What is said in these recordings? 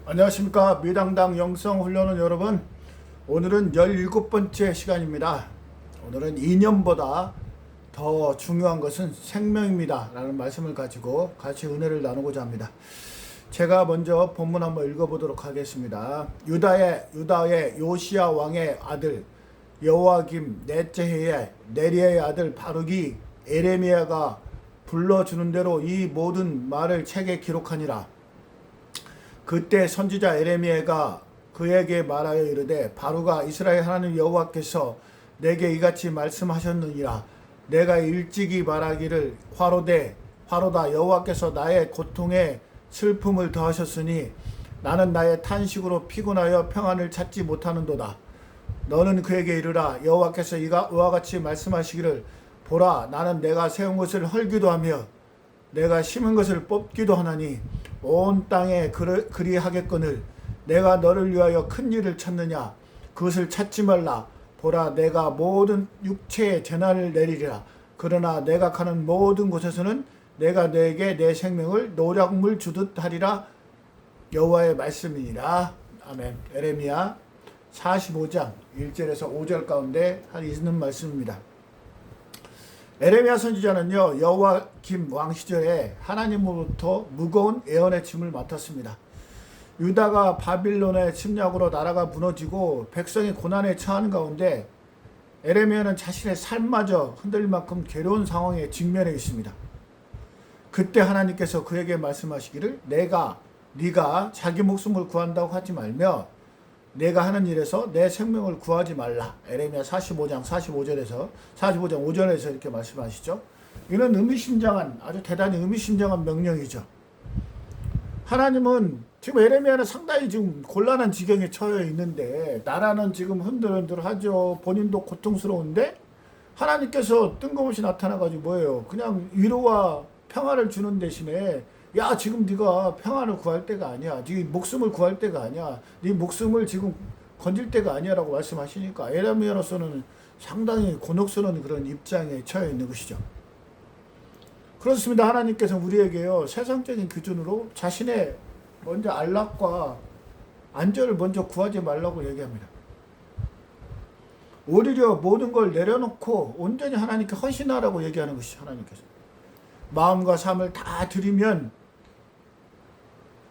안녕하십니까. 미당당 영성훈련원 여러분, 오늘은 17번째 시간입니다. 오늘은 이념보다 더 중요한 것은 생명입니다 라는 말씀을 가지고 같이 은혜를 나누고자 합니다. 제가 먼저 본문 한번 읽어보도록 하겠습니다. 유다의 요시야 왕의 아들 여호야김 넷째 해에 네리야의 아들 바룩이 에레미야가 불러주는 대로 이 모든 말을 책에 기록하니라. 그때 선지자 에레미야가 그에게 말하여 이르되, 바루가 이스라엘 하나님 여호와께서 내게 이같이 말씀하셨느니라. 내가 일찍이 말하기를 화로다 여호와께서 나의 고통에 슬픔을 더하셨으니 나는 나의 탄식으로 피곤하여 평안을 찾지 못하는도다. 너는 그에게 이르라. 여호와께서 이와 같이 말씀하시기를, 보라, 나는 내가 세운 것을 헐기도 하며 내가 심은 것을 뽑기도 하나니 온 땅에 그리하겠거늘 내가 너를 위하여 큰 일을 찾느냐. 그것을 찾지 말라. 보라, 내가 모든 육체에 재난을 내리리라. 그러나 내가 가는 모든 곳에서는 내가 너에게 내 생명을 노략물 주듯 하리라. 여호와의 말씀이니라. 아멘. 에레미야 45장 1절에서 5절 가운데 있는 말씀입니다. 에레미야 선지자는요, 여호야김 왕 시절에 하나님으로부터 무거운 예언의 짐을 맡았습니다. 유다가 바빌론의 침략으로 나라가 무너지고 백성이 고난에 처하는 가운데 에레미야는 자신의 삶마저 흔들릴 만큼 괴로운 상황에 직면해 있습니다. 그때 하나님께서 그에게 말씀하시기를, 네가 자기 목숨을 구한다고 하지 말며 내가 하는 일에서 내 생명을 구하지 말라. 에레미야 45장 5절에서 이렇게 말씀하시죠. 이는 아주 대단히 의미심장한 명령이죠. 하나님은 지금 에레미야는 상당히 지금 곤란한 지경에 처해 있는데, 나라는 지금 흔들흔들하죠. 본인도 고통스러운데 하나님께서 뜬금없이 나타나가지고 뭐예요? 그냥 위로와 평화를 주는 대신에, 야, 지금 네가 평안을 구할 때가 아니야. 네 목숨을 구할 때가 아니야. 네 목숨을 지금 건질 때가 아니야 라고 말씀하시니까 에레미야로서는 상당히 곤혹스러운 그런 입장에 처해 있는 것이죠. 그렇습니다. 하나님께서 우리에게요, 세상적인 기준으로 자신의 먼저 안락과 안전을 먼저 구하지 말라고 얘기합니다. 오히려 모든 걸 내려놓고 온전히 하나님께 헌신하라고 얘기하는 것이죠. 하나님께서 마음과 삶을 다 드리면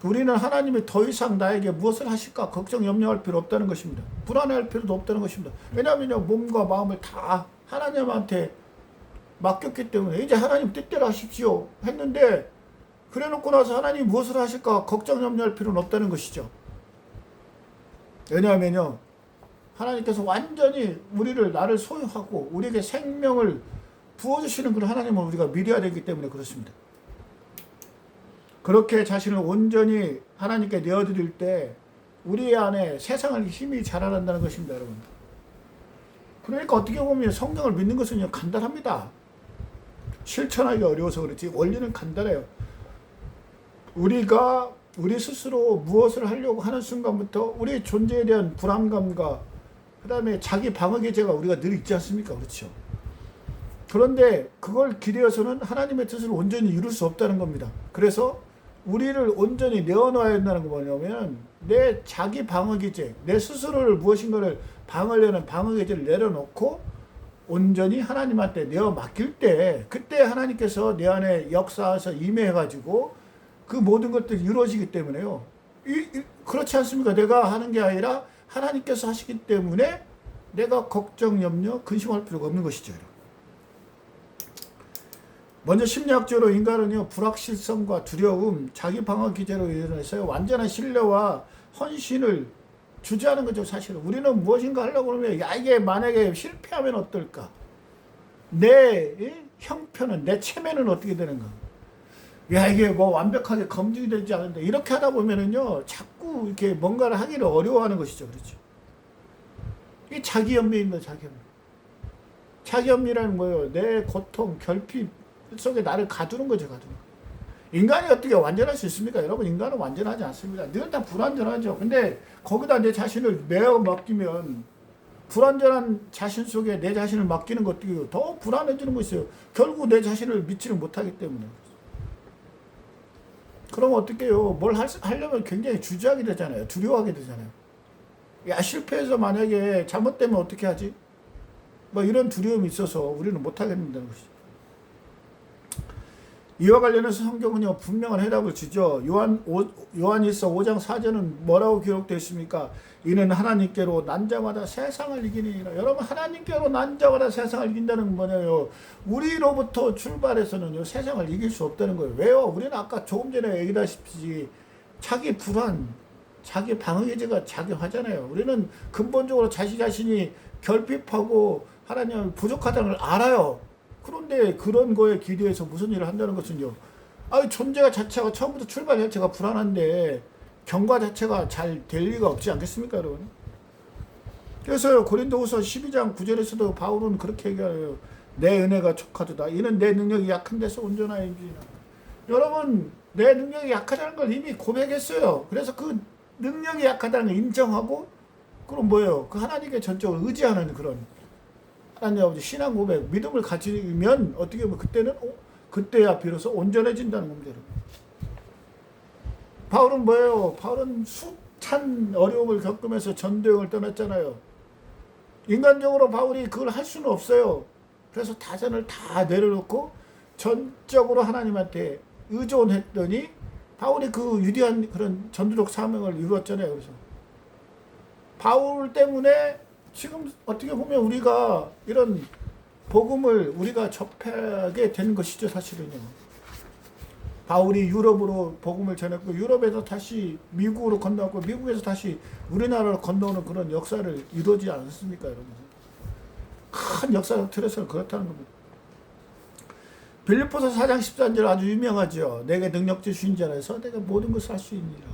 우리는 하나님이 더 이상 나에게 무엇을 하실까 걱정 염려할 필요 없다는 것입니다. 불안해할 필요도 없다는 것입니다. 왜냐하면 몸과 마음을 다 하나님한테 맡겼기 때문에 이제 하나님 뜻대로 하십시오 했는데, 그래놓고 나서 하나님이 무엇을 하실까 걱정 염려할 필요는 없다는 것이죠. 왜냐하면요, 하나님께서 완전히 나를 소유하고 우리에게 생명을 부어주시는 그런 하나님을 우리가 믿어야 되기 때문에 그렇습니다. 그렇게 자신을 온전히 하나님께 내어드릴 때 우리 안에 세상을 힘이 자라난다는 것입니다, 여러분. 그러니까 어떻게 보면 성경을 믿는 것은 간단합니다. 실천하기 어려워서 그렇지 원리는 간단해요. 우리가 우리 스스로 무엇을 하려고 하는 순간부터 우리의 존재에 대한 불안감과 그 다음에 자기 방어 기제가 우리가 늘 있지 않습니까? 그렇죠. 그런데 그걸 기대어서는 하나님의 뜻을 온전히 이룰 수 없다는 겁니다. 그래서 우리를 온전히 내어놔야 한다는 거 뭐냐면, 내 자기 방어기제, 내 스스로를 무엇인가를 방어하려는 방어기제를 내려놓고 온전히 하나님한테 내어 맡길 때, 그때 하나님께서 내 안에 역사에서 임해가지고 그 모든 것들이 이루어지기 때문에요. 그렇지 않습니까? 내가 하는 게 아니라 하나님께서 하시기 때문에 내가 걱정, 염려, 근심할 필요가 없는 것이죠. 먼저 심리학적으로 인간은요, 불확실성과 두려움, 자기 방어 기제로 인해서 완전한 신뢰와 헌신을 주저하는 거죠. 사실은 우리는 무엇인가 하려고 그러면, 야, 이게 만약에 실패하면 어떨까? 내 형편은, 내 체면은 어떻게 되는가? 야, 이게 뭐 완벽하게 검증이 되지 않는데, 이렇게 하다 보면은요, 자꾸 이렇게 뭔가를 하기를 어려워하는 것이죠. 그렇죠? 이 자기 연민입니다. 자기 연민. 자기 연민이라는 뭐예요? 내 고통, 결핍 속에 나를 가두는 거죠. 인간이 어떻게 완전할 수 있습니까? 여러분, 인간은 완전하지 않습니다. 늘 다 불완전하죠. 근데 거기다 내 자신을 내어 맡기면, 불완전한 자신 속에 내 자신을 맡기는 것도 더 불안해지는 것이에요. 결국 내 자신을 믿지를 못하기 때문에. 그럼 어떡해요? 뭘 하려면 굉장히 주저하게 되잖아요. 두려워하게 되잖아요. 야, 실패해서 만약에 잘못되면 어떻게 하지? 뭐 이런 두려움이 있어서 우리는 못하겠다는 것이죠. 이와 관련해서 성경은요 분명한 해답을 주죠. 요한일서 5장 4절은 뭐라고 기록되어 있습니까? 이는 하나님께로 난 자마다 세상을 이기니라. 여러분, 하나님께로 난 자마다 세상을 이긴다는 건 뭐냐요? 우리로부터 출발해서는요 세상을 이길 수 없다는 거예요. 왜요? 우리는 아까 조금 전에 얘기다시피 자기 불안, 자기 방어의지가 작용하잖아요. 우리는 근본적으로 자신이 결핍하고 하나님을 부족하다는 걸 알아요. 그런데 그런 거에 기대해서 무슨 일을 한다는 것은요. 존재가 자체가 처음부터 출발 자체가 불안한데 경과 자체가 잘 될 리가 없지 않겠습니까, 여러분? 그래서 고린도후서 12장 9절에서도 바울은 그렇게 얘기해요. 내 은혜가 족하도다. 이는 내 능력이 약한 데서 온전하인지라. 여러분, 내 능력이 약하다는 걸 이미 고백했어요. 그래서 그 능력이 약하다는 걸 인정하고, 그럼 뭐예요? 그 하나님께 전적으로 의지하는 그런 하나님 아버지 신앙 고백, 믿음을 가지면 어떻게 보면 그때는 그때야 비로소 온전해진다는 겁니다. 바울은 뭐예요? 바울은 숱한 어려움을 겪으면서 전도여행을 떠났잖아요. 인간적으로 바울이 그걸 할 수는 없어요. 그래서 다전을 다 내려놓고 전적으로 하나님한테 의존했더니 바울이 그 위대한 그런 전도적 사명을 이루었잖아요. 그래서 바울 때문에 지금 어떻게 보면 우리가 이런 복음을 우리가 접하게 된 것이죠, 사실은요. 바울이 유럽으로 복음을 전했고, 유럽에서 다시 미국으로 건너고, 미국에서 다시 우리나라로 건너오는 그런 역사를 이루어지지 않았습니까, 여러분? 큰 역사적 틀에서는 그렇다는 겁니다. 빌립보서 4장 14절 아주 유명하죠. 내게 능력 주신 자라서 내가 모든 것을 할 수 있느니라.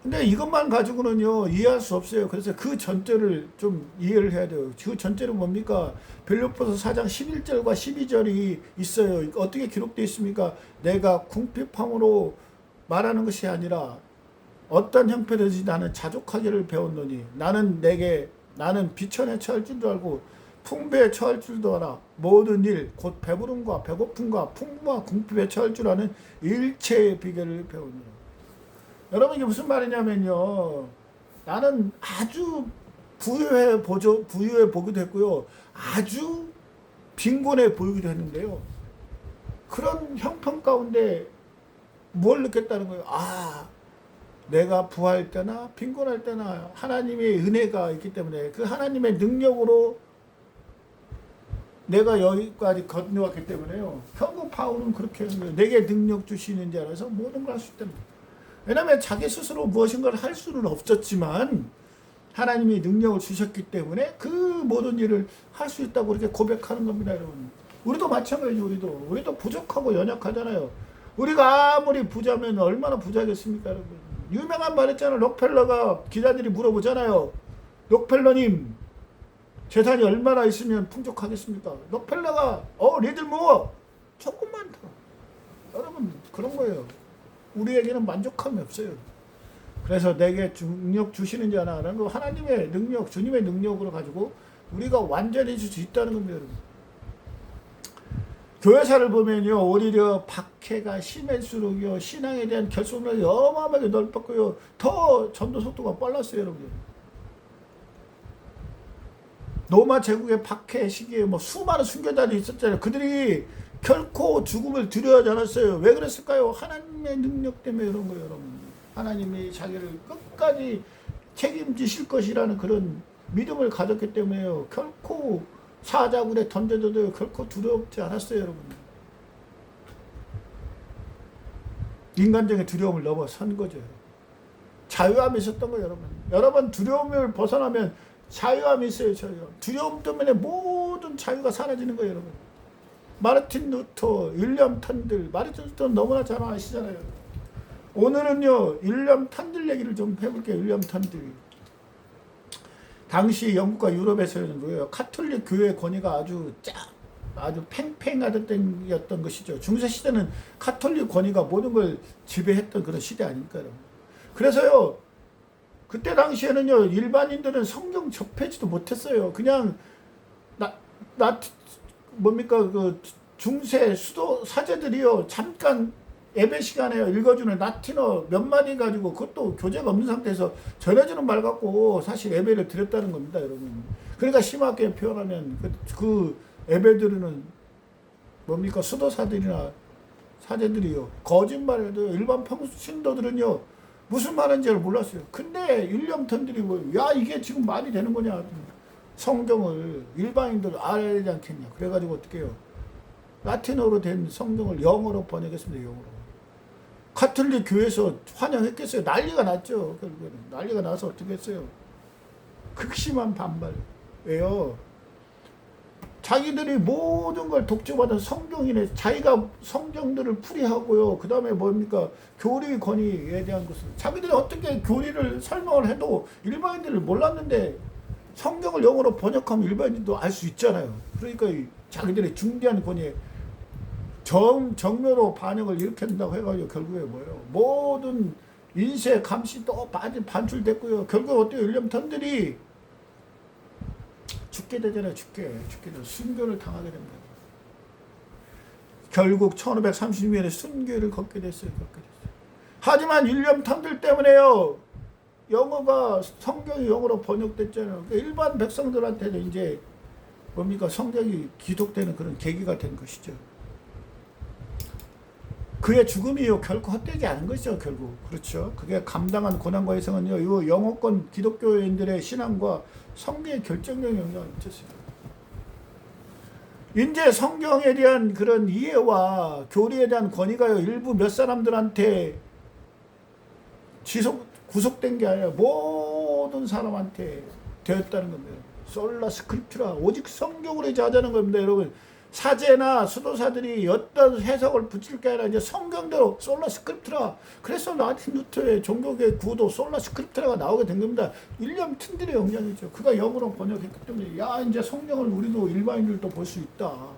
근데 이것만 가지고는요 이해할 수 없어요. 그래서 그 전제를 좀 이해를 해야 돼요. 그 전제는 뭡니까? 빌립보서 4장 11절과 12절이 있어요. 어떻게 기록되어 있습니까? 내가 궁핍함으로 말하는 것이 아니라 어떤 형편이든지 나는 자족하기를 배웠노니 나는 비천에 처할 줄도 알고 풍부에 처할 줄도 알아. 모든 일 곧 배부름과 배고픔과 풍부와 궁핍에 처할 줄 아는 일체의 비결을 배우니라. 여러분, 이게 무슨 말이냐면요. 나는 아주 부유해 보기도 했고요. 아주 빈곤해 보이기도 했는데요. 그런 형편 가운데 뭘 느꼈다는 거예요? 내가 부할 때나 빈곤할 때나 하나님의 은혜가 있기 때문에 그 하나님의 능력으로 내가 여기까지 건너왔기 때문에요. 결국 바울은 그렇게 하는 거예요. 내게 능력 주시는 자라서 모든 걸 할 수 있답니다. 왜냐하면 자기 스스로 무엇인가를 할 수는 없었지만 하나님이 능력을 주셨기 때문에 그 모든 일을 할 수 있다고 이렇게 고백하는 겁니다, 여러분. 우리도 마찬가지죠. 우리도 부족하고 연약하잖아요. 우리가 아무리 부자면 얼마나 부자겠습니까, 여러분. 유명한 말 있잖아요. 록펠러가 기자들이 물어보잖아요. 록펠러님, 재산이 얼마나 있으면 풍족하겠습니까? 록펠러가 니들 뭐 조금만 더. 여러분, 그런 거예요. 우리에게는 만족함이 없어요. 그래서 내게 능력 주시는 자라는 거 하나님의 능력, 주님의 능력으로 가지고 우리가 완전해질 수 있다는 겁니다, 여러분. 교회사를 보면요, 오히려 박해가 심할수록요, 신앙에 대한 결속력이 어마어마하게 넓었고요, 더 전도 속도가 빨랐어요, 여러분. 로마 제국의 박해 시기에 수많은 순교자들이 있었잖아요. 그들이 결코 죽음을 두려워하지 않았어요. 왜 그랬을까요? 하나님의 능력 때문에 그런 거예요, 여러분. 하나님이 자기를 끝까지 책임지실 것이라는 그런 믿음을 가졌기 때문에요. 결코 사자굴에 던져져도 결코 두렵지 않았어요, 여러분. 인간적인 두려움을 넘어선 거죠. 자유함이 있었던 거예요, 여러분. 여러분, 두려움을 벗어나면 자유함이 있어요, 자유함. 두려움 때문에 모든 자유가 사라지는 거예요, 여러분. 마르틴 루터, 윌리엄 탄들, 마르틴 루터는 너무나 잘 아시잖아요. 오늘은요, 윌리엄 탄들 얘기를 좀 해볼게요, 윌리엄 탄들. 당시 영국과 유럽에서는 뭐예요? 카톨릭 교회 권위가 아주 팽팽하던 때였던 것이죠. 중세 시대는 카톨릭 권위가 모든 걸 지배했던 그런 시대 아닙니까, 여러분? 그래서요, 그때 당시에는요, 일반인들은 성경 접하지도 못했어요. 그냥 뭡니까, 그 중세 수도 사제들이요, 잠깐 예배 시간에 읽어주는 라틴어 몇 마디 가지고 그것도 교재가 없는 상태에서 전해주는 말 갖고 사실 예배를 드렸다는 겁니다, 여러분. 그러니까 심하게 표현하면 그 예배 드리는 뭡니까 수도사들이나 사제들이요 거짓말해도 일반 평소 신도들은요 무슨 말인지를 몰랐어요. 근데 일념턴들이 야 이게 지금 말이 되는 거냐, 성경을 일반인들 알아야 되지 않겠냐. 그래가지고 어떻게 해요, 라틴어로 된 성경을 영어로 번역했습니다. 영어로. 카톨릭 교회에서 환영했겠어요. 난리가 났죠. 결국에는 난리가 나서 어떻게 했어요, 극심한 반발. 왜요? 자기들이 모든 걸 독점받은 성경이네. 자기가 성경들을 풀이하고요. 그 다음에 뭡니까? 교리 권위에 대한 것을. 자기들이 어떻게 교리를 설명을 해도 일반인들을 몰랐는데 성경을 영어로 번역하면 일반인도 알 수 있잖아요. 그러니까 자기들의 중대한 권위에 정면으로 반역을 일으킨다고 해가지고 결국에 뭐예요? 모든 인쇄 감시 또 반출됐고요. 결국 어때요? 일념턴들이 죽게 되잖아요. 죽게 되죠. 순교를 당하게 됩니다. 결국 1536년에 순교를 걷게 됐어요. 하지만 일념턴들 때문에요, 영어가 성경이 영어로 번역됐잖아요. 그러니까 일반 백성들한테는 이제 뭡니까? 성경이 기독되는 그런 계기가 된 것이죠. 그의 죽음이요 결코 헛되지 않은 것이죠. 결국 그렇죠. 그게 감당한 고난과 희생은요 이 영어권 기독교인들의 신앙과 성경에 결정적인 영향을 미쳤어요. 이제 성경에 대한 그런 이해와 교리에 대한 권위가요 일부 몇 사람들한테 구속된 게 아니라 모든 사람한테 되었다는 겁니다. 솔라 스크립트라, 오직 성경으로 자자는 겁니다. 여러분, 사제나 수도사들이 어떤 해석을 붙일 게 아니라 이제 성경대로 솔라 스크립트라. 그래서 마틴 루터의 종교계 구도 솔라 스크립트라가 나오게 된 겁니다. 일념튼들의 영향이죠. 그가 영어로 번역했기 때문에 야 이제 성경을 우리도 일반인들도 볼 수 있다.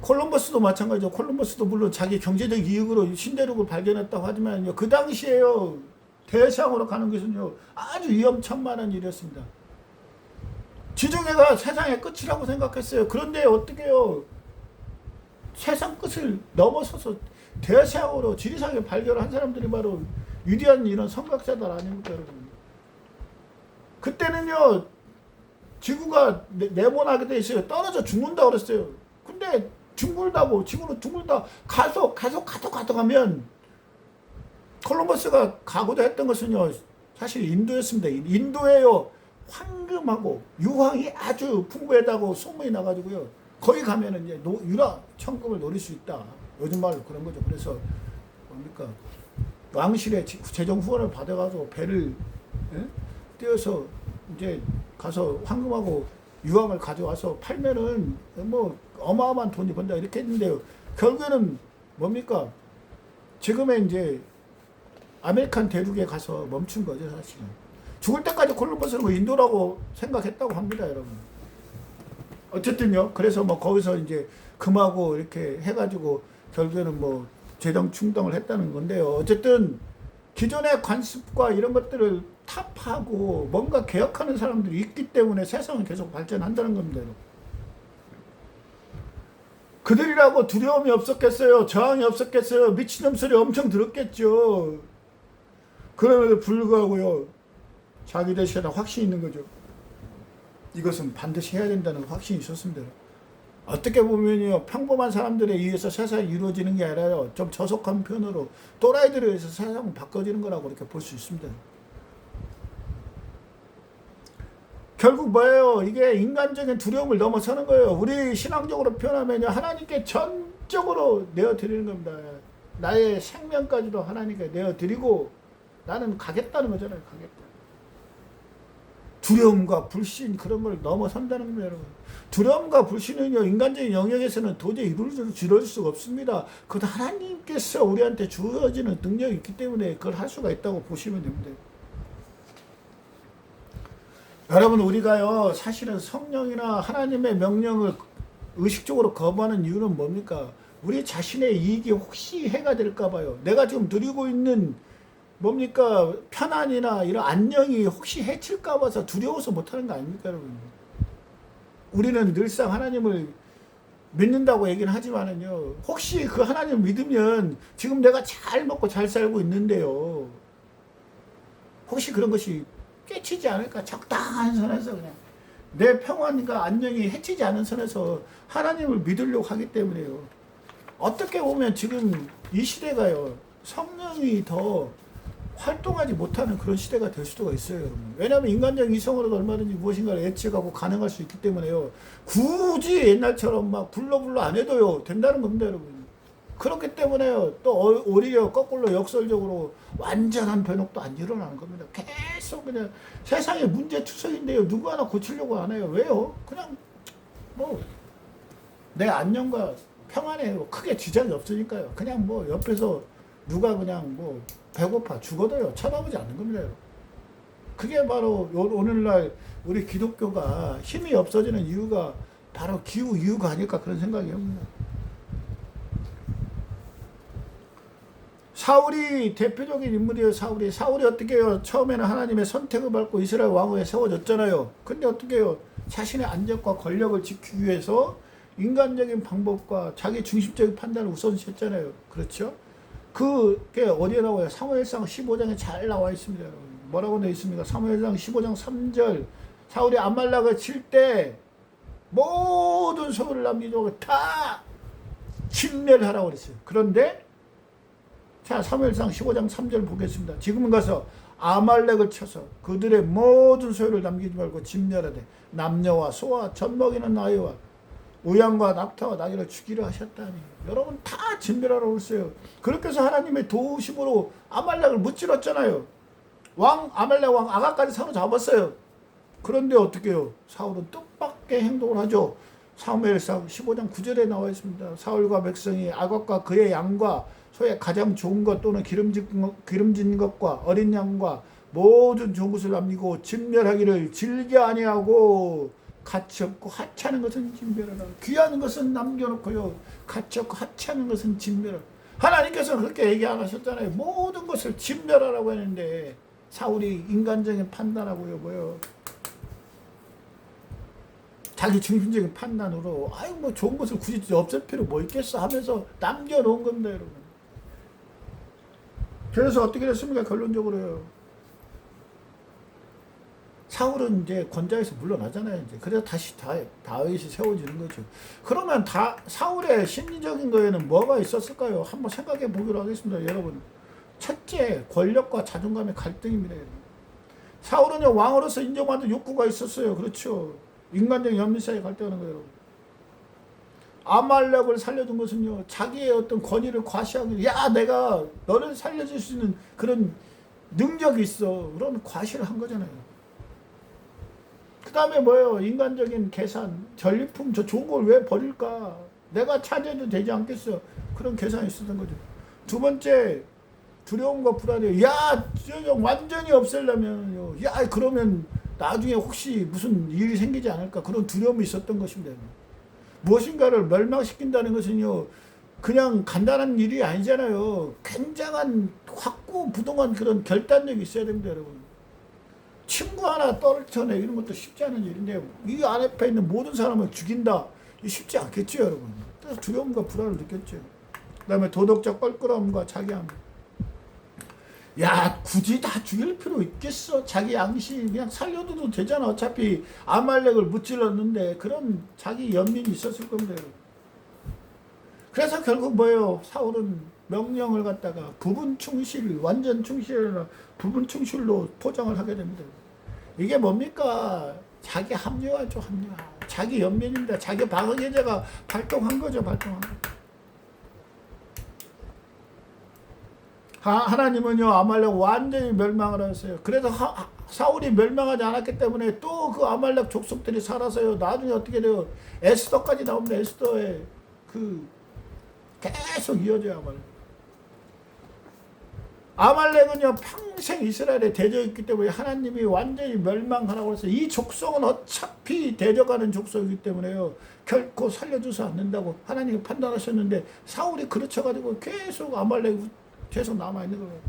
콜럼버스도 마찬가지죠. 콜럼버스도 물론 자기 경제적 이익으로 신대륙을 발견했다고 하지만요, 그 당시에요 대서양으로 가는 것은요 아주 위험천만한 일이었습니다. 지중해가 세상의 끝이라고 생각했어요. 그런데 어떻게 해요? 세상 끝을 넘어서서 대서양으로 지리상에 발견한 사람들이 바로 위대한 이런 성각자들 아닙니까, 여러분? 그때는요 지구가 네모나게 돼 있어요. 떨어져 죽는다고 그랬어요. 근데 지구로 가서 가면 콜럼버스가 가고자 했던 것은요 사실 인도였습니다. 인도에요 황금하고 유황이 아주 풍부하다고 소문이 나가지고요 거기 가면은 이제 유라 천금을 노릴 수 있다. 요즘 말로 그런 거죠. 그래서 뭡니까 왕실의 재정 후원을 받아가지고 배를 띄어서 이제 가서 황금하고 유황을 가져와서 팔면은 뭐 어마어마한 돈이 번다 이렇게 했는데요. 결국에는 뭡니까 지금의 이제 아메리칸 대륙에 가서 멈춘 거죠. 사실은 죽을 때까지 콜럼버스는 뭐 인도라고 생각했다고 합니다, 여러분. 어쨌든요. 그래서 뭐 거기서 이제 금하고 이렇게 해가지고 결국에는 뭐 재정 충당을 했다는 건데요. 어쨌든 기존의 관습과 이런 것들을 타파하고 뭔가 개혁하는 사람들이 있기 때문에 세상은 계속 발전한다는 겁니다, 여러분. 그들이라고 두려움이 없었겠어요? 저항이 없었겠어요? 미친놈 소리 엄청 들었겠죠. 그럼에도 불구하고요 자기들 시간에 확신이 있는 거죠. 이것은 반드시 해야 된다는 확신이 있었습니다. 어떻게 보면요 평범한 사람들에 의해서 세상이 이루어지는 게 아니라 좀 저속한 표현으로 또라이들에 의해서 세상은 바꿔지는 거라고 이렇게 볼 수 있습니다. 결국 뭐예요? 이게 인간적인 두려움을 넘어서는 거예요. 우리 신앙적으로 표현하면요 하나님께 전적으로 내어드리는 겁니다. 나의 생명까지도 하나님께 내어드리고 나는 가겠다는 거잖아요. 가겠다. 두려움과 불신 그런 걸 넘어선다는 겁니다, 여러분. 두려움과 불신은요 인간적인 영역에서는 도저히 이루어질 수가 없습니다. 그건 하나님께서 우리한테 주어지는 능력이 있기 때문에 그걸 할 수가 있다고 보시면 됩니다. 여러분, 우리가요 사실은 성령이나 하나님의 명령을 의식적으로 거부하는 이유는 뭡니까? 우리 자신의 이익이 혹시 해가 될까 봐요. 내가 지금 누리고 있는 뭡니까 편안이나 이런 안녕이 혹시 해칠까 봐서 두려워서 못하는 거 아닙니까, 여러분? 우리는 늘상 하나님을 믿는다고 얘기는 하지만은요, 혹시 그 하나님을 믿으면 지금 내가 잘 먹고 잘 살고 있는데요, 혹시 그런 것이 깨치지 않을까? 적당한 선에서 그냥 내 평안과 안녕이 해치지 않은 선에서 하나님을 믿으려고 하기 때문에요. 어떻게 보면 지금 이 시대가요, 성령이 더 활동하지 못하는 그런 시대가 될 수도 있어요, 여러분. 왜냐하면 인간적 이성으로도 얼마든지 무엇인가를 예측하고 가능할 수 있기 때문에요. 굳이 옛날처럼 막 불러 안 해도요, 된다는 겁니다, 여러분. 그렇기 때문에요, 또 오히려 거꾸로 역설적으로 완전한 변혁도 안 일어나는 겁니다. 계속 그냥 세상의 문제투성인데요, 누구 하나 고치려고 안 해요. 왜요? 그냥 뭐 내 안녕과 평안에 크게 지장이 없으니까요. 그냥 뭐 옆에서 누가 그냥 뭐 배고파 죽어도요, 쳐다보지 않는 겁니다. 그게 바로 오늘날 우리 기독교가 힘이 없어지는 이유가 바로 기후 이유가 아닐까, 그런 생각이 듭니다. 사울이 대표적인 인물이에요. 사울이 어떻게 해요? 처음에는 하나님의 선택을 받고 이스라엘 왕후에 세워졌잖아요. 근데 어떻게 해요? 자신의 안전과 권력을 지키기 위해서 인간적인 방법과 자기 중심적인 판단을 우선시했잖아요. 그렇죠? 그게 어디에 나와요? 사무엘상 15장에 잘 나와 있습니다. 뭐라고 되어 있습니까? 사무엘상 15장 3절. 사울이 아말렉을 칠 때 모든 소유를 남기고 다 진멸하라고 그랬어요. 그런데 자, 사무엘상 15장 3절 보겠습니다. 지금은 가서 아말렉을 쳐서 그들의 모든 소유를 남기지 말고 진멸하되 남녀와 소와 젖먹이는 아이와 우양과 낙타와 나귀를 죽이려 하셨다니. 여러분, 다 진멸하라고 했어요. 그렇게 해서 하나님의 도우심으로 아말렉을 무찔렀잖아요. 아말렉 왕 아각까지 사로잡았어요. 그런데 어떻게 해요? 사울은 뜻밖의 행동을 하죠. 사무엘상 15장 9절에 나와 있습니다. 사울과 백성이 아각과 그의 양과 소의 가장 좋은 것 또는 기름진 것과 어린 양과 모든 좋은 것을 남기고 진멸하기를 즐겨 아니하고 가치 없고 하찮은 것은 진멸하라. 귀한 것은 남겨놓고요, 가치 없고 하찮은 것은 진멸하라. 하나님께서는 그렇게 얘기 안 하셨잖아요. 모든 것을 진멸하라고 했는데 사울이 인간적인 판단하고요, 뭐요, 자기 중심적인 판단으로 아유 뭐 좋은 것을 굳이 없앨 필요 뭐 있겠어 하면서 남겨놓은 겁니다, 여러분. 그래서 어떻게 됐습니까? 결론적으로요, 사울은 이제 권좌에서 물러나잖아요. 이제 그래서 다시 다윗이 세워지는 거죠. 그러면 사울의 심리적인 거에는 뭐가 있었을까요? 한번 생각해 보기로 하겠습니다, 여러분. 첫째, 권력과 자존감의 갈등입니다, 여러분. 사울은요, 왕으로서 인정받는 욕구가 있었어요. 그렇죠. 인간적 연민 사이에 갈등하는 거예요, 여러분. 아말렉을 살려준 것은요, 자기의 어떤 권위를 과시하기, 야, 내가 너를 살려줄 수 있는 그런 능력이 있어. 그런 과시를 한 거잖아요. 그 다음에 뭐예요? 인간적인 계산, 전리품, 저 좋은 걸 왜 버릴까? 내가 차지해도 되지 않겠어. 그런 계산이 있었던 거죠. 두 번째, 두려움과 불안이에요. 야, 완전히 없애려면요, 야, 그러면 나중에 혹시 무슨 일이 생기지 않을까? 그런 두려움이 있었던 것입니다. 무엇인가를 멸망시킨다는 것은요, 그냥 간단한 일이 아니잖아요. 굉장한 확고부동한 그런 결단력이 있어야 됩니다, 여러분. 친구 하나 떨쳐내는 것도 쉽지 않은 일인데 이 앞에 있는 모든 사람을 죽인다, 쉽지 않겠죠, 여러분. 그래서 두려움과 불안을 느꼈죠. 그 다음에 도덕적 껄끄러움과 자기함. 야, 굳이 다 죽일 필요 있겠어? 자기 양심 그냥 살려둬도 되잖아. 어차피 아말렉을 무찔렀는데. 그런 자기 연민이 있었을 겁니다, 여러분. 그래서 결국 뭐예요? 사울은 명령을 갖다가 부분 충실, 완전 충실이나 부분 충실로 포장을 하게 됩니다. 이게 뭡니까? 자기 합리화죠, 합리화. 자기 연민입니다. 자기 방어계제가 발동한 거죠, 발동한 거. 하나님은요, 아말렉 완전히 멸망을 하셨어요. 그래서 사울이 멸망하지 않았기 때문에 또 그 아말렉 족속들이 살아서요, 나중에 어떻게 돼요? 에스더까지 나옵니다. 에스더의 계속 이어져요, 아말렉은요, 평생 이스라엘에 대적했기 때문에 하나님이 완전히 멸망하라고 해서 이 족속은 어차피 대적하는 족속이기 때문에요, 결코 살려줘서 않는다고 하나님이 판단하셨는데 사울이 그르쳐가지고 계속 아말렉 계속 남아있는 거예요.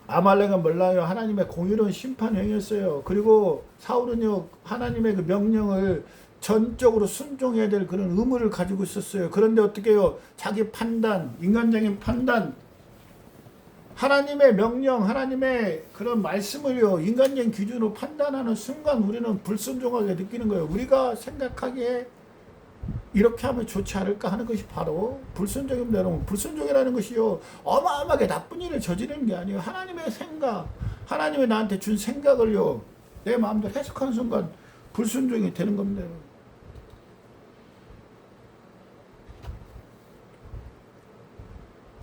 아말렉은 몰라요. 하나님의 공의로운 심판 행했어요. 그리고 사울은요, 하나님의 그 명령을 전적으로 순종해야 될 그런 의무를 가지고 있었어요. 그런데 어떻게 해요? 자기 판단, 인간적인 판단, 하나님의 명령, 하나님의 그런 말씀을요, 인간적인 기준으로 판단하는 순간 우리는 불순종하게 느끼는 거예요. 우리가 생각하기에 이렇게 하면 좋지 않을까 하는 것이 바로 불순종입니다. 여러분, 불순종이라는 것이요, 어마어마하게 나쁜 일을 저지르는 게 아니에요. 하나님의 생각, 하나님이 나한테 준 생각을요, 내 마음대로 해석하는 순간 불순종이 되는 겁니다. 여러분.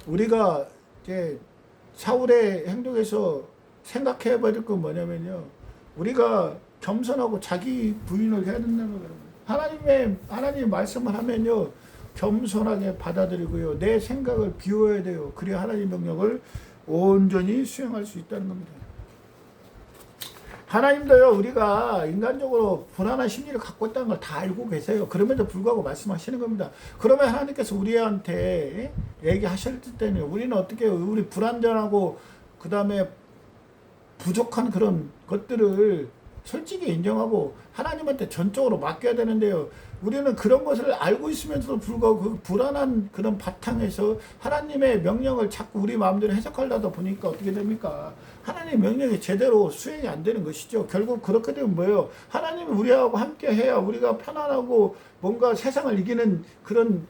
우리가 이제 사울의 행동에서 생각해 봐야 될 건 뭐냐면요, 우리가 겸손하고 자기 부인을 해야 된다는 거예요. 하나님의 말씀을 하면요, 겸손하게 받아들이고요, 내 생각을 비워야 돼요. 그래야 하나님 명령을 온전히 수행할 수 있다는 겁니다. 하나님도요, 우리가 인간적으로 불안한 심리를 갖고 있다는 걸 다 알고 계세요. 그럼에도 불구하고 말씀하시는 겁니다. 그러면 하나님께서 우리한테 얘기하실 때는 우리는 어떻게 해요? 우리 불안전하고 그 다음에 부족한 그런 것들을 솔직히 인정하고 하나님한테 전적으로 맡겨야 되는데요, 우리는 그런 것을 알고 있으면서도 불구하고 그 불안한 그런 바탕에서 하나님의 명령을 자꾸 우리 마음대로 해석하려다 보니까 어떻게 됩니까? 하나님의 명령이 제대로 수행이 안 되는 것이죠. 결국 그렇게 되면 뭐예요? 하나님이 우리하고 함께 해야 우리가 편안하고 뭔가 세상을 이기는 그런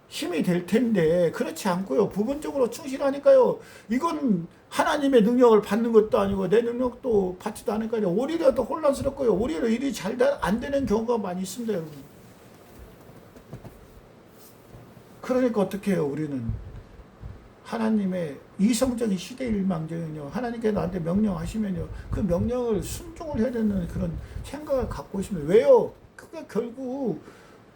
힘이 될 텐데, 그렇지 않고요, 부분적으로 충실하니까요, 이건 하나님의 능력을 받는 것도 아니고 내 능력도 받지도 않으니까요, 오히려 더 혼란스럽고요, 오히려 일이 잘 안 되는 경우가 많이 있습니다. 여러분. 그러니까 어떻게 해요? 우리는 하나님의 이성적인 시대일망정은요, 하나님께 나한테 명령하시면요, 그 명령을 순종을 해야 되는 그런 생각을 갖고 있습니다. 왜요? 그게 결국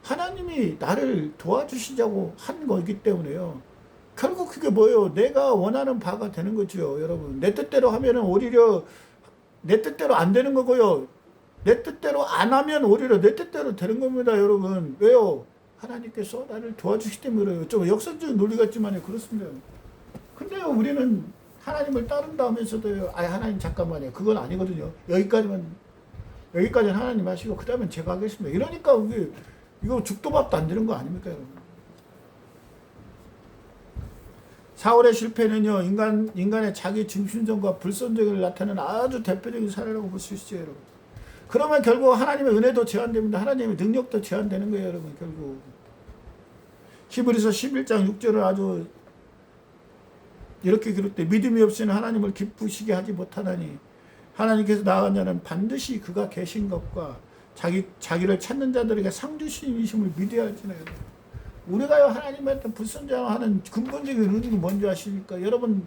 하나님이 나를 도와주시자고 한 거기 때문에요. 결국 그게 뭐예요? 내가 원하는 바가 되는 거죠, 여러분. 내 뜻대로 하면은 오히려 내 뜻대로 안 되는 거고요, 내 뜻대로 안 하면 오히려 내 뜻대로 되는 겁니다, 여러분. 왜요? 하나님께서 나를 도와주시기 때문에. 좀 역설적인 논리 같지만 그렇습니다. 근데요, 우리는 하나님을 따른다 하면서도요, 하나님 잠깐만요, 그건 아니거든요. 여기까지는 하나님 하시고 그 다음엔 제가 하겠습니다. 이러니까 이거 죽도밥도 안 되는 거 아닙니까, 여러분? 사울의 실패는요, 인간의 자기 중심성과 불순종을 나타내는 아주 대표적인 사례라고 볼 수 있죠, 여러분. 그러면 결국 하나님의 은혜도 제한됩니다. 하나님의 능력도 제한되는 거예요, 여러분. 결국 히브리서 11장 6절을 아주 이렇게 기록돼, 믿음이 없이는 하나님을 기쁘시게 하지 못하다니 하나님께서 나아간 자는 반드시 그가 계신 것과 자기를 찾는 자들에게 상 주심을 믿어야 할지나요. 우리가요, 하나님한테 불순종하는 근본적인 원인이 뭔지 아십니까? 여러분,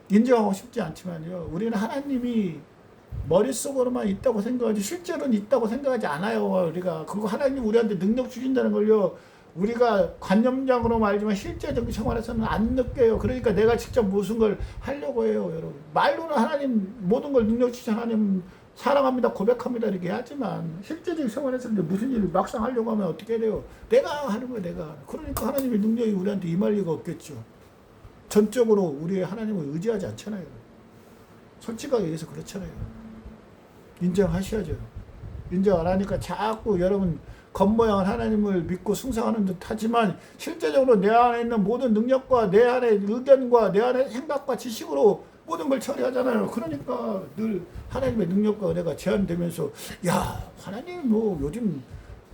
인정하고 싶지 않지만요, 우리는 하나님이 머릿속으로만 있다고 생각하지 실제로는 있다고 생각하지 않아요. 우리가 그거 하나님 우리한테 능력 주신다는 걸요, 우리가 관념적으로 알지만 실제적인 생활에서는 안 느껴요. 그러니까 내가 직접 무슨 걸 하려고 해요, 여러분. 말로는 하나님 모든 걸 능력 주신 하나님 사랑합니다, 고백합니다 이렇게 하지만 실제적인 생활에서는 무슨 일을 막상 하려고 하면 어떻게 돼요? 내가 하는 거예요, 내가. 그러니까 하나님의 능력이 우리한테 임할 리가 없겠죠. 전적으로 우리의 하나님을 의지하지 않잖아요. 솔직하게 얘기해서 그렇잖아요. 인정하셔야죠. 인정 안 하니까 자꾸 여러분 겉모양은 하나님을 믿고 숭상하는 듯 하지만 실제적으로 내 안에 있는 모든 능력과 내 안에 의견과 내 안에 생각과 지식으로 모든 걸 처리하잖아요. 그러니까 늘 하나님의 능력과 내가 제한되면서, 야, 하나님 뭐 요즘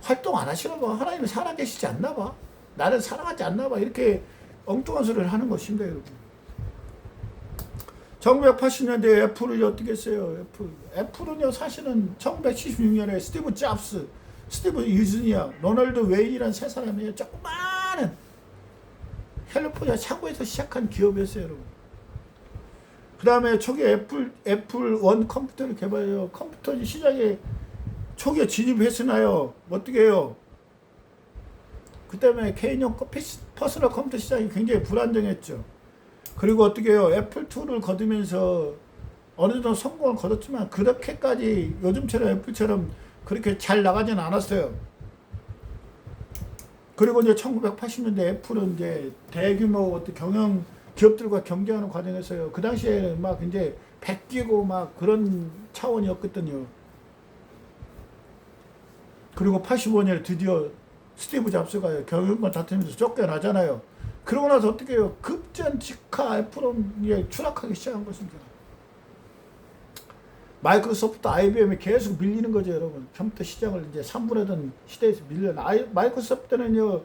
활동 안 하시나 봐, 하나님은 살아계시지 않나 봐, 나를 사랑하지 않나 봐, 이렇게 엉뚱한 소리를 하는 것입니다, 여러분. 1980년대에 애플을 어떻게 했어요? 애플은요, 사실은 1976년에 스티브 잡스, 스티브 유즈니아, 로널드 웨인이라는 세 사람이에요. 조그마한 캘리포니아 차고에서 시작한 기업이었어요, 여러분. 그 다음에 초기에 애플 원 컴퓨터를 개발해요. 컴퓨터 시장에 초기에 진입했으나요, 어떻게 해요? 그 때문에 개인용 퍼스널 컴퓨터 시장이 굉장히 불안정했죠. 그리고 어떻게 해요? 애플2를 거두면서 어느 정도 성공을 거뒀지만 그렇게까지 요즘처럼 애플처럼 그렇게 잘 나가지는 않았어요. 그리고 이제 1980년대 애플은 이제 대규모 어떤 기업들과 경쟁하는 과정에서요. 그 당시에 막 이제 베끼고 막 그런 차원이었거든요. 그리고 85년에 드디어 스티브 잡스가 경영권 다투면서 쫓겨나잖아요. 그러고 나서 어떻게 해요? 급전 직하 애플은 추락하기 시작한 것입니다. 마이크로소프트, IBM이 계속 밀리는 거죠, 여러분. 컴퓨터 시장을 이제 3분의 시대에서 마이크로소프트는요,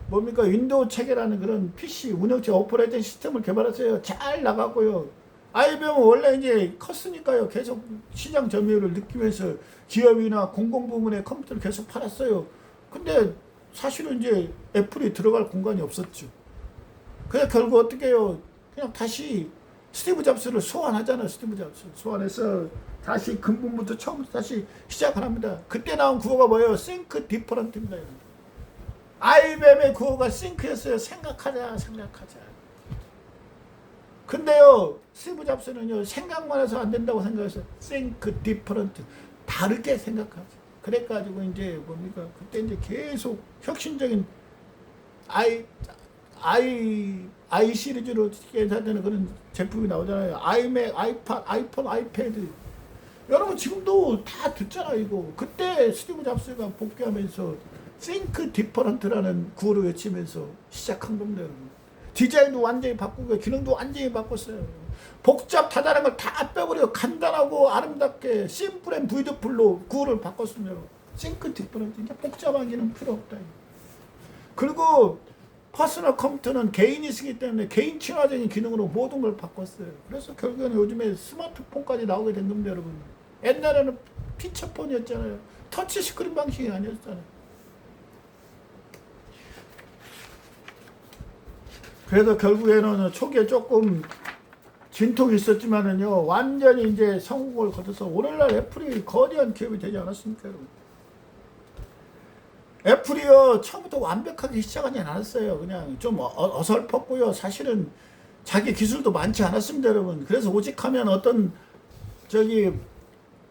뭡니까? 윈도우 체계라는 그런 PC, 운영체 오퍼레이팅 시스템을 개발했어요. 잘 나가고요. IBM은 원래 이제 컸으니까요. 계속 시장 점유율을 느끼면서 기업이나 공공부문의 컴퓨터를 계속 팔았어요. 근데 사실은 이제 애플이 들어갈 공간이 없었죠. 그래서 결국 어떻게 해요? 그냥 다시 스티브 잡스를 소환하잖아요. 스티브 잡스. 소환해서 다시 근본부터 처음부터 다시 시작을 합니다. 그때 나온 구호가 뭐예요? Think Different입니다. IBM의 구호가 Think였어요. 생각하자, 생각하자. 근데요, 스티브 잡스는요, 생각만 해서 안 된다고 생각해서 Think Different. 다르게 생각하자. 그래가지고 이제 뭡니까? 그때 이제 계속 혁신적인 i 시리즈로 개발되는 그런 제품이 나오잖아요. 아이맥, 아이팟, 아이폰, 아이패드. 여러분 지금도 다 듣잖아요, 이거. 그때 스티브 잡스가 복귀하면서 Think Different라는 구호를 외치면서 시작한 겁니다, 여러분. 디자인도 완전히 바꾸고 기능도 완전히 바꿨어요. 복잡 다단한 걸 다 빼버려 간단하고 아름답게 심플 앤 뷰티풀로 구호를 바꿨습니다. Think Different. 이제 복잡한 기능 필요 없다. 그리고 퍼스널 컴퓨터는 개인이 쓰기 때문에 개인 친화적인 기능으로 모든 걸 바꿨어요. 그래서 결국에는 요즘에 스마트폰까지 나오게 된 겁니다, 여러분. 옛날에는 피처폰이었잖아요. 터치 스크린 방식이 아니었잖아요. 그래서 결국에는 초기에 조금 진통이 있었지만은요, 완전히 이제 성공을 거둬서 오늘날 애플이 거대한 기업이 되지 않았습니까, 여러분? 애플이요, 처음부터 완벽하게 시작하지 않았어요. 그냥 좀 어설펐고요. 사실은 자기 기술도 많지 않았습니다, 여러분. 그래서 오직 하면 어떤,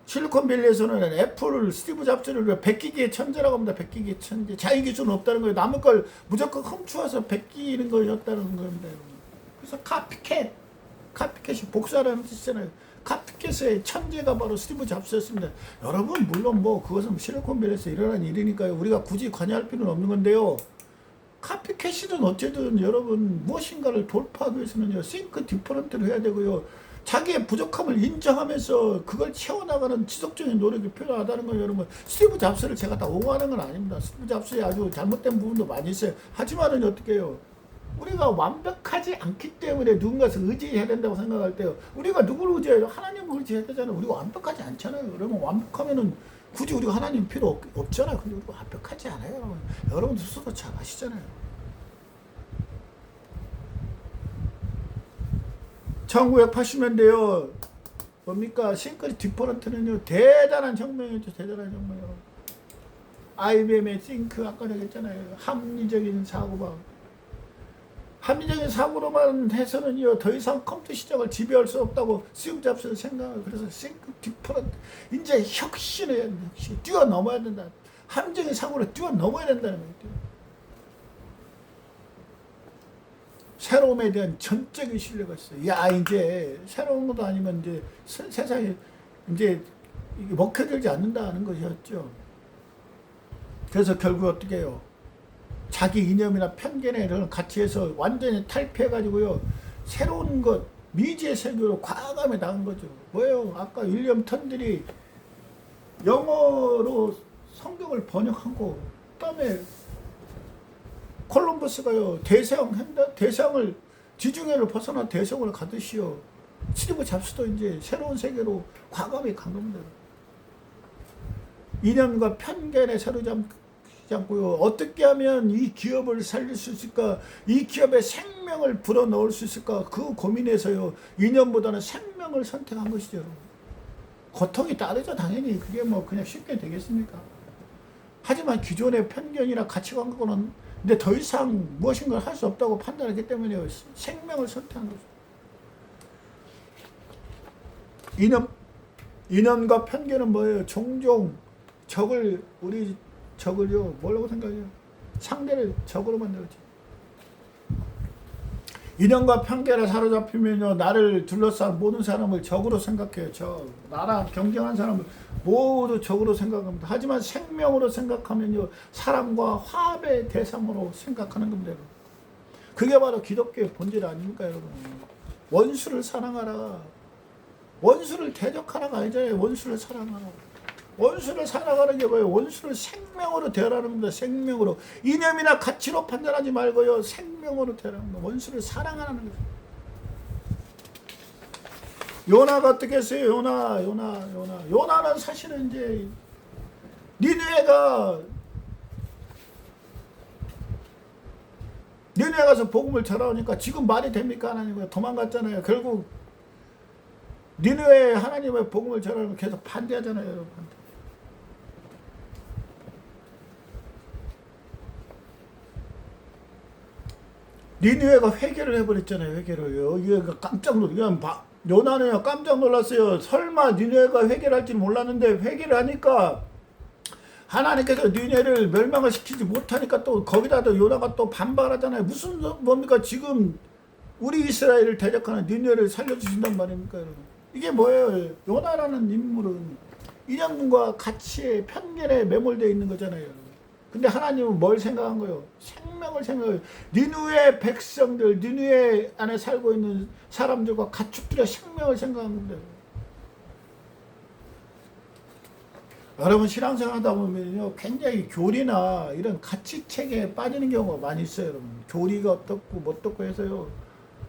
실리콘밸리에서는 애플을, 스티브 잡스를 베끼기의 천재라고 합니다. 베끼기의 천재. 자기 기술은 없다는 거예요. 남의 걸 무조건 훔쳐와서 베끼는 거였다는 겁니다, 여러분. 그래서 카피캣이 복사라는 뜻이잖아요. 카피캣의 천재가 바로 스티브 잡스였습니다. 여러분, 물론 뭐 그것은 실리콘밸리에서 일어난 일이니까요. 우리가 굳이 관여할 필요는 없는 건데요. 카피캣이든 어쨌든 여러분 무엇인가를 돌파하기 위해서는요, Think Different를 해야 되고요. 자기의 부족함을 인정하면서 그걸 채워나가는 지속적인 노력이 필요하다는 거예요, 여러분. 스티브 잡스를 제가 다 옹호하는 건 아닙니다. 스티브 잡스의 아주 잘못된 부분도 많이 있어요. 하지만은 어떻게 해요? 우리가 완벽하지 않기 때문에 누군가에서 의지해야 된다고 생각할 때요. 우리가 누구를 의지해요? 하나님을 의지해야 되잖아요. 우리가 완벽하지 않잖아요. 여러분, 완벽하면은 굳이 우리가 하나님 필요 없잖아요. 근데 우리가 완벽하지 않아요, 여러분. 여러분 스스로 잘 아시잖아요. 1980년대요. 뭡니까? 싱크 디퍼런트는요, 대단한 혁명이었죠. 대단한 혁명이요. IBM의 싱크, 아까 얘기했잖아요. 합리적인 사고방. 합리적인 사고로만 해서는요, 더 이상 컴퓨터 시장을 지배할 수 없다고 스티브 잡스는 생각을. 그래서 싱크 디퍼런트. 이제 혁신을 해야 된다. 혁신. 뛰어넘어야 된다. 합리적인 사고를 뛰어넘어야 된다는 거예요. 새로움에 대한 전적인 신뢰가 있어요. 야, 이제 새로운 것도 아니면 이제 세상에 이제 먹혀들지 않는다는 것이었죠. 그래서 결국 어떻게 해요? 자기 이념이나 편견에 이런 가치에서 완전히 탈피해가지고요, 새로운 것, 미지의 세계로 과감히 나간 거죠. 뭐예요? 아까 윌리엄 턴들이 영어로 성경을 번역하고, 그다음에 콜럼버스가요, 대서양을, 지중해를 벗어나 대서양을 가듯이요, 스티브 잡스도 이제 새로운 세계로 과감히 간 겁니다. 이념과 편견에 사로잡지 않고요, 어떻게 하면 이 기업을 살릴 수 있을까, 이 기업의 생명을 불어넣을 수 있을까, 그 고민에서요, 이념보다는 생명을 선택한 것이죠, 여러분. 고통이 따르죠, 당연히. 그게 뭐 그냥 쉽게 되겠습니까? 하지만 기존의 편견이나 가치관과는 근데 더 이상 무엇인가를 할 수 없다고 판단했기 때문에 생명을 선택한 거죠. 이념과 편견은 뭐예요? 종종 우리 적을요, 뭐라고 생각해요? 상대를 적으로 만들었죠. 인연과 편견에 사로잡히면요, 나를 둘러싼 모든 사람을 적으로 생각해요. 나랑 경쟁한 사람을 모두 적으로 생각합니다. 하지만 생명으로 생각하면요, 사랑과 화합의 대상으로 생각하는 겁니다. 그게 바로 기독교의 본질 아닙니까, 여러분? 원수를 사랑하라. 원수를 대적하라가 아니잖아요. 원수를 사랑하라. 원수를 사랑하는 게 뭐예요? 원수를 생명으로 대하라는 겁니다. 생명으로. 이념이나 가치로 판단하지 말고요, 생명으로 대하라는 겁니다. 원수를 사랑하는 거죠. 요나가 어떻게 했어요? 요나는 사실은 이제 니느웨가 가서 복음을 전하니까 지금 말이 됩니까? 하나님은 도망갔잖아요. 결국 니느웨 하나님의 복음을 전하면 계속 반대하잖아요, 여러분. 니느웨가 회개를 해버렸잖아요. 회개를요. 이게 깜짝 요나는 깜짝 놀랐어요. 설마 니느웨가 회개를 할지 몰랐는데 회개를 하니까 하나님께서 니느웨를 멸망을 시키지 못하니까 또 거기다 또 요나가 또 반발하잖아요. 무슨 뭡니까? 지금 우리 이스라엘을 대적하는 니느웨를 살려주신단 말입니까, 여러분? 이게 뭐예요? 요나라는 인물은 이념과 가치에 편견에 매몰되어 있는 거잖아요, 여러분. 근데 하나님은 뭘 생각한 거예요? 생명을 생각해요. 니느웨 백성들, 니느웨 안에 살고 있는 사람들과 가축들의 생명을 생각한 겁니다. 여러분 신앙생활 하다 보면요, 굉장히 교리나 이런 가치책에 빠지는 경우가 많이 있어요, 여러분. 교리가 어떻고 뭐 어떻고 해서요.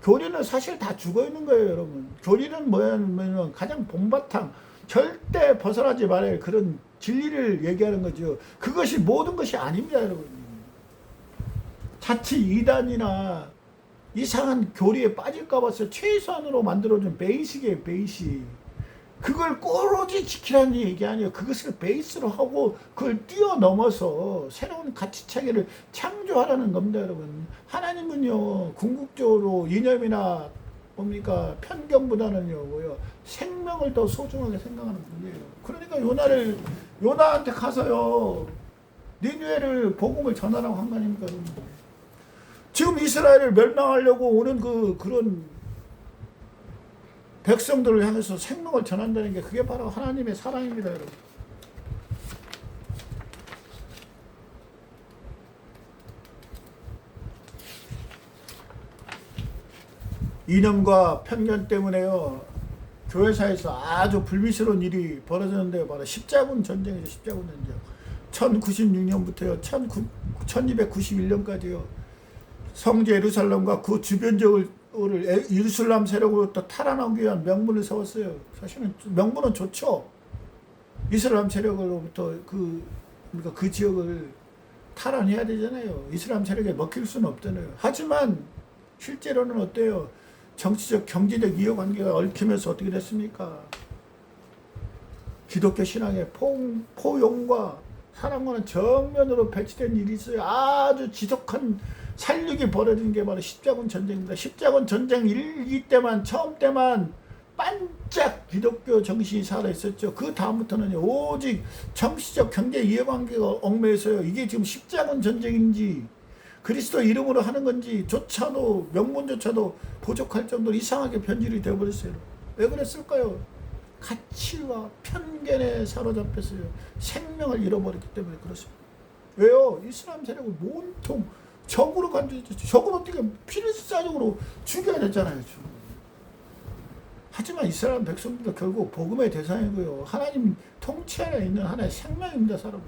교리는 사실 다 죽어 있는 거예요, 여러분. 교리는 뭐냐면 가장 본바탕, 절대 벗어나지 말아요. 그런 진리를 얘기하는 거죠. 그것이 모든 것이 아닙니다, 여러분. 자칫 이단이나 이상한 교리에 빠질까 봐서 최소한으로 만들어준 베이식이에요, 베이식. 그걸 꼬로지 지키라는 얘기 아니에요. 그것을 베이스로 하고 그걸 뛰어넘어서 새로운 가치 체계를 창조하라는 겁니다, 여러분. 하나님은요, 궁극적으로 이념이나 뭡니까 편견보다는요, 생명을 더 소중하게 생각하는 분이에요. 그러니까 요나한테 가서요, 니느웨를 복음을 전하라고 한 거 아닙니까, 여러분. 지금 이스라엘을 멸망하려고 오는 그런 백성들을 향해서 생명을 전한다는 게 그게 바로 하나님의 사랑입니다, 여러분. 이념과 편견 때문에요, 교회사에서 아주 불미스러운 일이 벌어졌는데요. 바로 십자군 전쟁이죠. 십자군 전쟁. 1096년부터요. 1291년까지요. 성지 예루살렘과 그 주변 지역을 이슬람 세력으로부터 탈환하기 위한 명분을 세웠어요. 사실은 명분은 좋죠. 이슬람 세력으로부터 그 지역을 탈환해야 되잖아요. 이슬람 세력에 먹힐 수는 없잖아요. 하지만 실제로는 어때요? 정치적, 경제적 이해관계가 얽히면서 어떻게 됐습니까? 기독교 신앙의 포용과 사랑과는 정면으로 배치된 일이 있어요. 아주 지독한 살육이 벌어진 게 바로 십자군 전쟁입니다. 십자군 전쟁 처음 때만 반짝 기독교 정신이 살아있었죠. 그 다음부터는 오직 정치적 경제 이해관계가 얽매여서요. 이게 지금 십자군 전쟁인지 그리스도 이름으로 하는 건지 조차도 명분조차도 부족할 정도로 이상하게 변질이 되어버렸어요. 왜 그랬을까요? 가치와 편견에 사로잡혔어요. 생명을 잃어버렸기 때문에 그렇습니다. 왜요? 이슬람 세력을 온통 적으로 간주했죠. 적으로 어떻게 필사적으로 죽여야 됐잖아요. 하지만 이스라엘 백성들도 결국 복음의 대상이고요. 하나님 통치 안에 있는 하나의 생명입니다, 사람.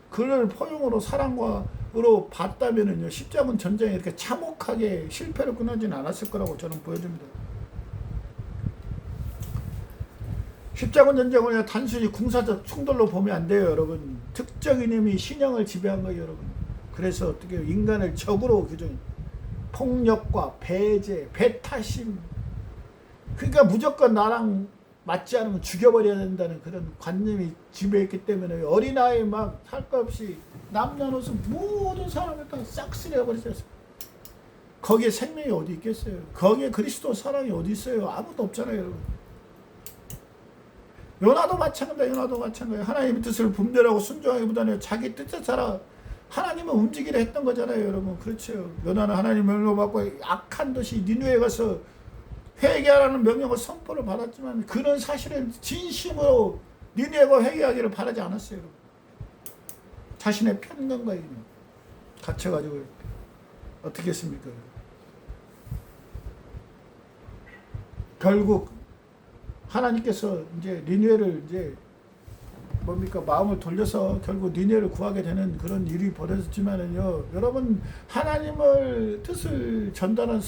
그를 포용으로 사랑과로 봤다면은요, 십자군 전쟁이 이렇게 참혹하게 실패로 끝나지는 않았을 거라고 저는 보여집니다. 십자군 전쟁을 단순히 군사적 충돌로 보면 안 돼요, 여러분. 특정 이념이 신앙을 지배한 거예요, 여러분. 그래서 어떻게 인간을 적으로 규정, 폭력과 배제, 배타심. 그러니까 무조건 나랑 맞지 않으면 죽여버려야 된다는 그런 관념이 지배했기 때문에 어린아이 막 할 거 없이 남녀노소 모든 사람을 다 싹쓸이해버렸어요. 거기에 생명이 어디 있겠어요? 거기에 그리스도 사랑이 어디 있어요? 아무도 없잖아요, 여러분. 요나도 마찬가지예요. 하나님의 뜻을 분별하고 순종하기보다는 자기 뜻에 따라 하나님은 움직이려 했던 거잖아요, 여러분. 그렇죠. 요나는 하나님 명령을 받고 악한 도시 니느웨에 가서 회개하라는 명령을 선포를 받았지만 그는 사실은 진심으로 니느웨가 회개하기를 바라지 않았어요, 여러분. 자신의 편견과 갇혀가지고 어떻게 했습니까? 결국 하나님께서 이제 니느웨를 이제 뭡니까 마음을 돌려서 결국 니느웨를 구하게 되는 그런 일이 벌어졌지만은요, 여러분 하나님을 뜻을 전달한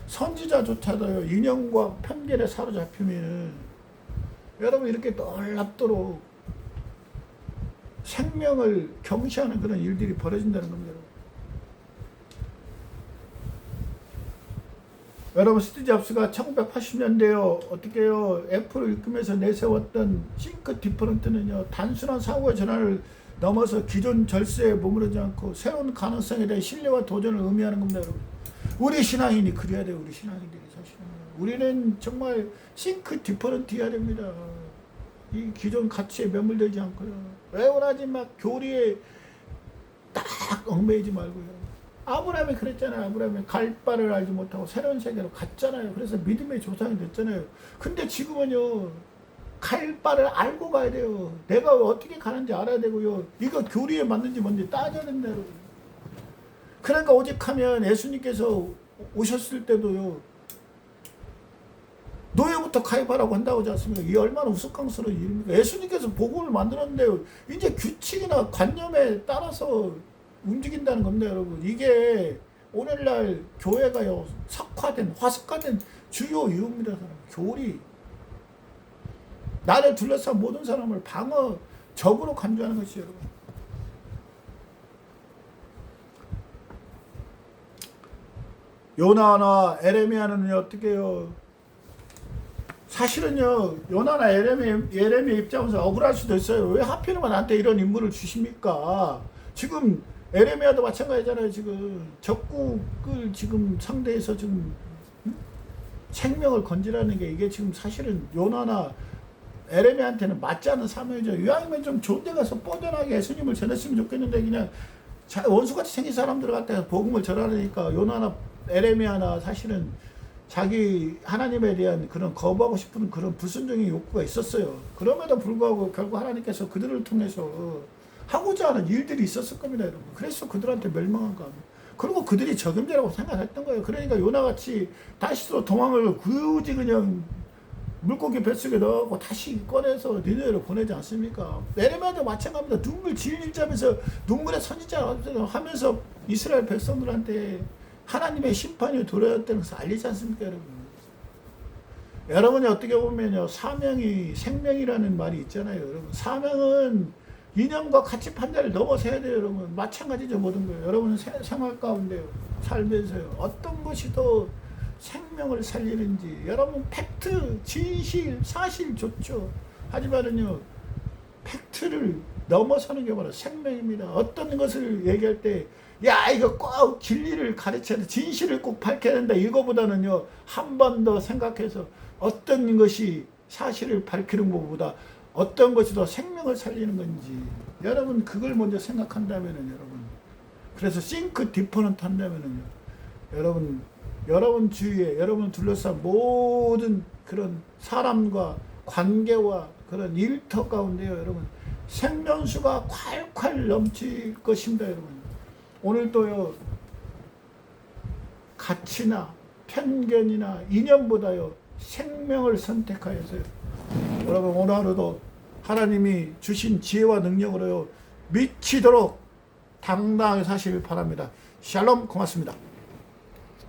선지자조차도요 인형과 편견에 사로잡히면은 여러분 이렇게 놀랍도록 생명을 경시하는 그런 일들이 벌어진다는 겁니다. 여러분 스티브 잡스가 1980년대에 어떻게 해요? 애플을 일으키면서 내세웠던 싱크 디퍼런트는요, 단순한 사고의 전환을 넘어서 기존 절세에 머무르지 않고 새로운 가능성에 대한 신뢰와 도전을 의미하는 겁니다, 여러분. 우리 신앙인이 그래야 돼요. 우리 신앙인들이 사실은 우리는 정말 싱크 디퍼런트해야 됩니다. 이 기존 가치에 매몰되지 않고요. 왜 원하지 막 교리에 딱 얽매이지 말고요. 아브라함이 그랬잖아요. 아브라함이 갈 바를 알지 못하고 새로운 세계로 갔잖아요. 그래서 믿음의 조상이 됐잖아요. 근데 지금은요, 갈 바를 알고 가야 돼요. 내가 어떻게 가는지 알아야 되고요. 이거 교리에 맞는지 뭔지 따져야 된다, 여러분. 그러니까 오직 하면 예수님께서 오셨을 때도요, 노예부터 가입하라고 한다고 하지 않습니까? 이게 얼마나 우스꽝스러운 일입니까? 예수님께서 복음을 만들었는데요, 이제 규칙이나 관념에 따라서 움직인다는 겁니다, 여러분. 이게 오늘날 교회가요, 화석화된 주요 이유입니다, 사람. 교리. 나를 둘러싼 모든 사람을 적으로 간주하는 것이죠, 여러분. 요나나 에레미야는 어떻게 해요? 사실은요, 요나나 에레미야 입장에서 억울할 수도 있어요. 왜 하필이면 나한테 이런 임무를 주십니까? 지금 에레미야도 마찬가지잖아요. 지금 적국을 지금 상대해서 지금 생명을 건지라는 게 이게 지금 사실은 요나나 에레미야한테는 맞지 않은 사명이죠. 이왕이면 좀 좋은 데 가서 뻗어나게 예수님을 전했으면 좋겠는데 그냥 원수같이 생긴 사람들한테 복음을 전하니까 요나나 에레미야나 사실은 자기 하나님에 대한 그런 거부하고 싶은 그런 불순종의 욕구가 있었어요. 그럼에도 불구하고 결국 하나님께서 그들을 통해서 하고자 하는 일들이 있었을 겁니다, 여러분. 그래서 그들한테 멸망한 거 아니에요. 그리고 그들이 적임자라고 생각했던 거예요. 그러니까 요나같이 다시도 도망을 굳이 그냥 물고기 뱃속에 넣고 다시 꺼내서 니느웨로 보내지 않습니까? 에레미야도 마찬가지입니다. 눈물 질질자면서 눈물의 선지자 하면서 이스라엘 백성들한테 하나님의 심판이 도래했다는 것을 알리지 않습니까, 여러분? 여러분이 어떻게 보면요, 사명이 생명이라는 말이 있잖아요, 여러분. 사명은 이념과 가치 판단을 넘어서야 돼요, 여러분. 마찬가지죠, 모든 거예요. 여러분은 생활 가운데요, 살면서요, 어떤 것이 더 생명을 살리는지, 여러분 팩트, 진실, 사실 좋죠. 하지만은요, 팩트를 넘어서는 게 바로 생명입니다. 어떤 것을 얘기할 때, 야, 이거 꼭 진리를 가르쳐야 돼, 진실을 꼭 밝혀야 된다, 이거보다는요, 한 번 더 생각해서 어떤 것이 사실을 밝히는 것보다 어떤 것이 더 생명을 살리는 건지, 여러분 그걸 먼저 생각한다면은, 여러분, 그래서 싱크 디퍼런트 한다면은요, 여러분 주위에 여러분 둘러싼 모든 그런 사람과 관계와 그런 일터 가운데요, 여러분 생명수가 콸콸 넘칠 것입니다, 여러분. 오늘도요, 가치나 편견이나 이념보다요, 생명을 선택하여서요, 여러분 오늘 하루도 하나님이 주신 지혜와 능력으로요, 미치도록 당당하게 사시길 바랍니다. 샬롬, 고맙습니다.